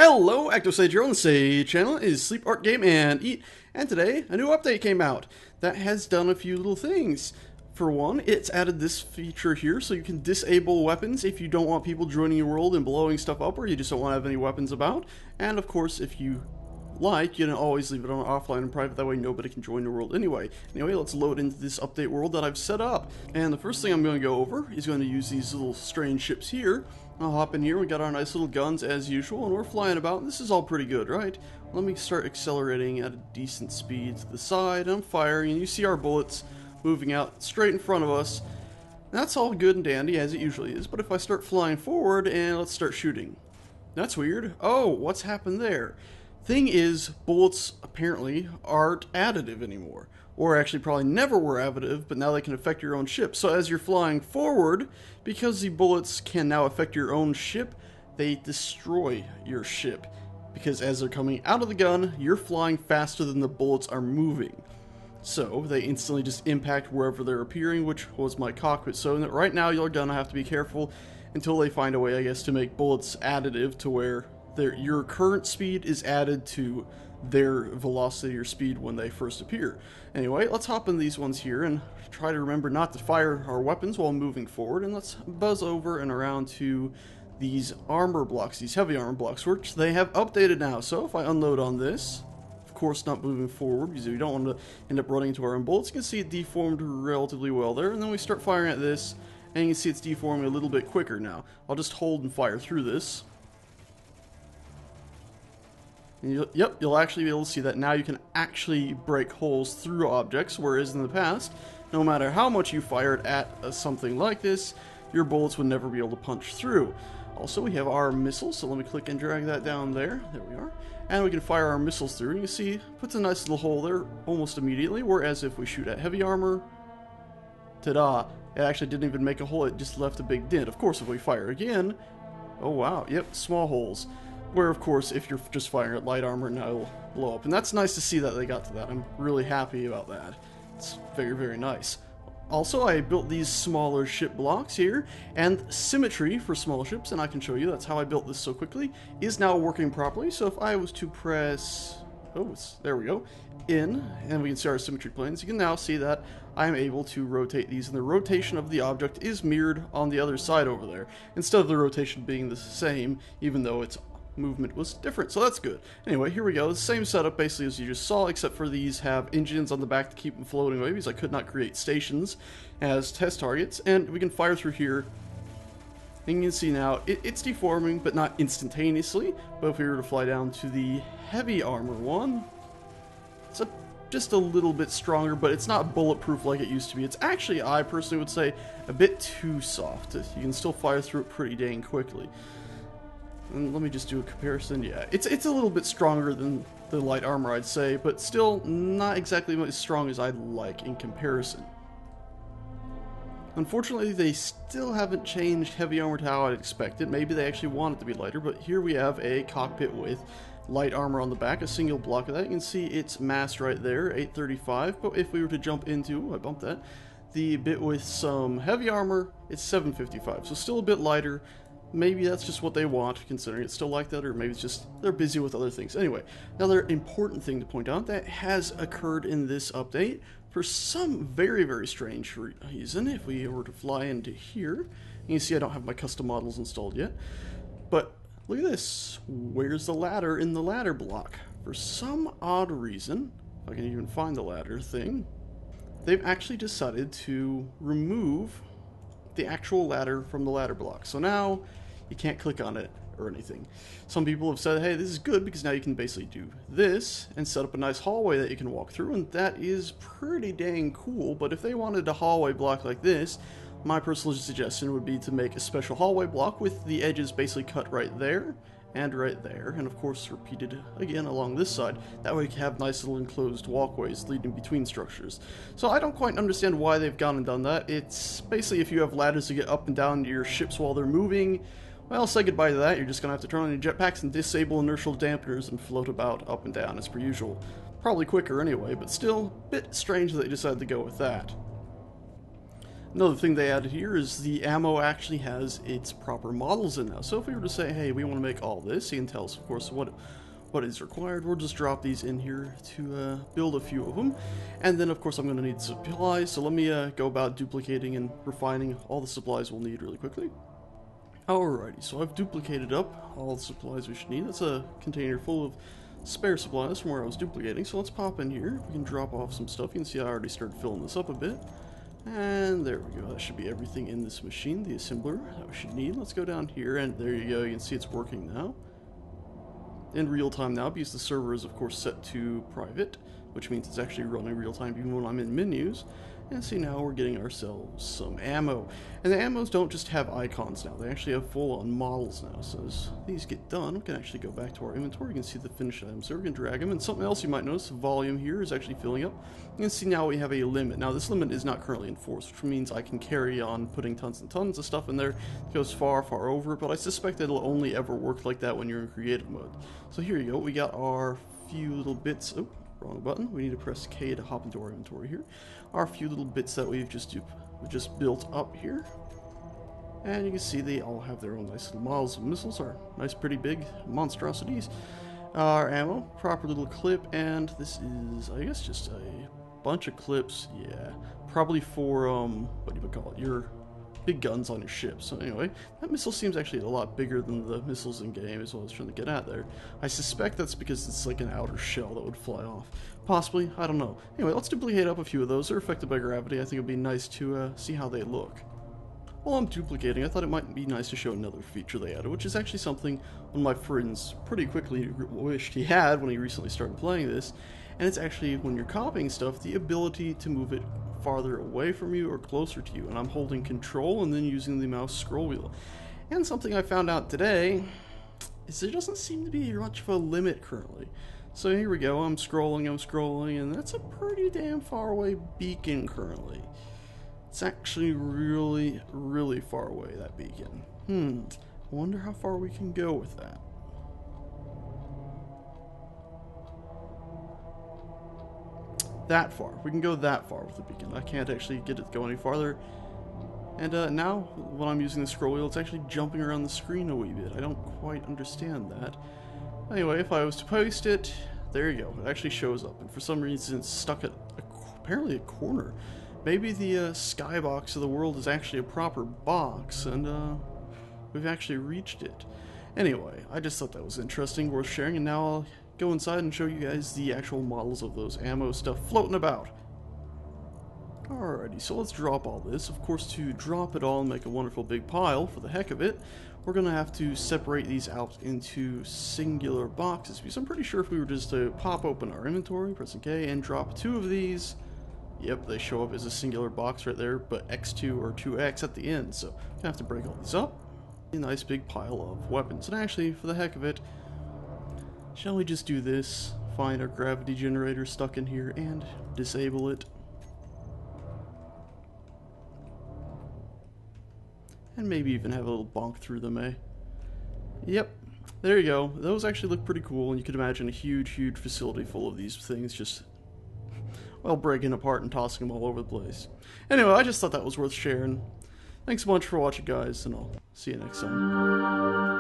Hello, ActoSage here on the Sage channel. It is Sleep, Art, Game, and Eat. And today, a new update came out that has done a few little things. For one, it's added this feature here so you can disable weapons if you don't want people joining your world and blowing stuff up, or you just don't want to have any weapons about. And of course, if you like, you can always leave it on offline and private, that way nobody can join your world anyway. Anyway, let's load into this update world that I've set up. And the first thing I'm going to go over is going to use these little strange ships here. I'll hop in here, we got our nice little guns as usual, and we're flying about. This is all pretty good, right? Let me start accelerating at a decent speed to the side. I'm firing, and you see our bullets moving out straight in front of us. That's all good and dandy, as it usually is, but if I start flying forward, and let's start shooting. That's weird. Oh, what's happened there? Thing is, bullets apparently aren't additive anymore. Or actually probably never were additive, but now they can affect your own ship. So as you're flying forward, because the bullets can now affect your own ship, they destroy your ship. Because as they're coming out of the gun, you're flying faster than the bullets are moving. So they instantly just impact wherever they're appearing, which was my cockpit. So right now you're gonna have to be careful until they find a way, I guess, to make bullets additive to where your current speed is added to their velocity or speed when they first appear. Anyway, let's hop in these ones here and try to remember not to fire our weapons while moving forward, and let's buzz over and around to these armor blocks, these heavy armor blocks, which they have updated now. So if I unload on this, of course not moving forward because we don't want to end up running into our own bullets, you can see it deformed relatively well there, and then we start firing at this, and you can see it's deforming a little bit quicker now. I'll just hold and fire through this. And you'll actually be able to see that now you can actually break holes through objects, whereas in the past, no matter how much you fired at something like this, your bullets would never be able to punch through. Also, we have our missiles, so let me click and drag that down there. There we are. And we can fire our missiles through, and you see, it puts a nice little hole there almost immediately, whereas if we shoot at heavy armor, ta-da, it actually didn't even make a hole, it just left a big dent. Of course, if we fire again, oh wow, yep, small holes. Where, of course, if you're just firing at light armor, now it'll blow up. And that's nice to see that they got to that. I'm really happy about that. It's very, very nice. Also, I built these smaller ship blocks here, and symmetry for small ships, and I can show you, that's how I built this so quickly, is now working properly. So if I was to press, there we go, in, and we can see our symmetry planes, you can now see that I'm able to rotate these, and the rotation of the object is mirrored on the other side over there, instead of the rotation being the same, even though its movement was different, so that's good. Anyway, here we go. The same setup basically as you just saw, except for these have engines on the back to keep them floating away because I could not create stations as test targets, and we can fire through here. And you can see now it's deforming, but not instantaneously. But if we were to fly down to the heavy armor one, it's just a little bit stronger, but it's not bulletproof like it used to be. It's actually, I personally would say, a bit too soft. You can still fire through it pretty dang quickly. And let me just do a comparison. Yeah, it's a little bit stronger than the light armor, I'd say, but still not exactly as strong as I'd like in comparison. Unfortunately, they still haven't changed heavy armor to how I'd expect it. Maybe they actually want it to be lighter, but here we have a cockpit with light armor on the back, a single block of that. You can see its mass right there, 835, but if we were to jump into, I bumped that, the bit with some heavy armor, it's 755, so still a bit lighter. Maybe that's just what they want, considering it's still like that, or maybe it's just they're busy with other things. Anyway, another important thing to point out that has occurred in this update, for some very, very strange reason, if we were to fly into here, you can see I don't have my custom models installed yet, but look at this. Where's the ladder in the ladder block? For some odd reason, if I can even find the ladder thing, they've actually decided to remove the actual ladder from the ladder block. So now you can't click on it or anything. Some people have said, hey, this is good because now you can basically do this and set up a nice hallway that you can walk through, and that is pretty dang cool. But if they wanted a hallway block like this, my personal suggestion would be to make a special hallway block with the edges basically cut right there and right there, and of course repeated again along this side. That way you can have nice little enclosed walkways leading between structures. So I don't quite understand why they've gone and done that. It's basically if you have ladders to get up and down to your ships while they're moving, well, say goodbye to that. You're just going to have to turn on your jetpacks and disable inertial dampeners and float about up and down as per usual. Probably quicker anyway, but still a bit strange that they decided to go with that. Another thing they added here is the ammo actually has its proper models in now. So if we were to say, hey, we want to make all this, you can tell us, of course, what is required. We'll just drop these in here to build a few of them. And then, of course, I'm going to need supplies. So let me go about duplicating and refining all the supplies we'll need really quickly. Alrighty, so I've duplicated up all the supplies we should need. That's a container full of spare supplies from where I was duplicating. So let's pop in here. We can drop off some stuff. You can see I already started filling this up a bit. And there we go. That should be everything in this machine, the assembler that we should need. Let's go down here, and there you go. You can see it's working now. In real time now, because the server is, of course, set to private, which means it's actually running real time even when I'm in menus. And see, now we're getting ourselves some ammo. And the ammos don't just have icons now, they actually have full-on models now. So as these get done, we can actually go back to our inventory. You can see the finished items there. We can drag them. And something else you might notice, the volume here is actually filling up. You can see now we have a limit. Now this limit is not currently enforced, which means I can carry on putting tons and tons of stuff in there. It goes far, far over, but I suspect it'll only ever work like that when you're in creative mode. So here you go, we got our few little bits. Oh, wrong button. We need to press K to hop into our inventory here. Our few little bits that we've just built up here. And you can see they all have their own nice little models of missiles, our nice pretty big monstrosities. Our ammo, proper little clip, and this is, I guess, just a bunch of clips. Yeah, probably for, what do you call it, your big guns on your ship. So anyway, that missile seems actually a lot bigger than the missiles in game, is what I was trying to get at there. I suspect that's because it's like an outer shell that would fly off. Possibly, I don't know. Anyway, let's duplicate up a few of those. They're affected by gravity. I think it'd be nice to see how they look. While I'm duplicating, I thought it might be nice to show another feature they added, which is actually something one of my friends pretty quickly wished he had when he recently started playing this. And it's actually, when you're copying stuff, the ability to move it farther away from you or closer to you. And I'm holding control and then using the mouse scroll wheel. And something I found out today is there doesn't seem to be much of a limit currently. So here we go, I'm scrolling, and that's a pretty damn far away beacon currently. It's actually really, really far away, that beacon. I wonder how far we can go with that. That far. We can go that far with the beacon. I can't actually get it to go any farther. And now, when I'm using the scroll wheel, it's actually jumping around the screen a wee bit. I don't quite understand that. Anyway, if I was to post it, there you go. It actually shows up. And for some reason, it's stuck at apparently a corner. Maybe the skybox of the world is actually a proper box, and we've actually reached it. Anyway, I just thought that was interesting, worth sharing, and now I'll go inside and show you guys the actual models of those ammo stuff floating about. Alrighty, so let's drop all this. Of course, to drop it all and make a wonderful big pile for the heck of it, we're going to have to separate these out into singular boxes, because I'm pretty sure if we were just to pop open our inventory, pressing K, and drop 2 of these, yep, they show up as a singular box right there, but X2 or 2X at the end, so I'm going to have to break all these up. A nice big pile of weapons. And actually, for the heck of it, shall we just do this? Find our gravity generator stuck in here and disable it. And maybe even have a little bonk through them, eh? Yep, there you go. Those actually look pretty cool, and you could imagine a huge, huge facility full of these things just, well, breaking apart and tossing them all over the place. Anyway, I just thought that was worth sharing. Thanks so much for watching, guys, and I'll see you next time.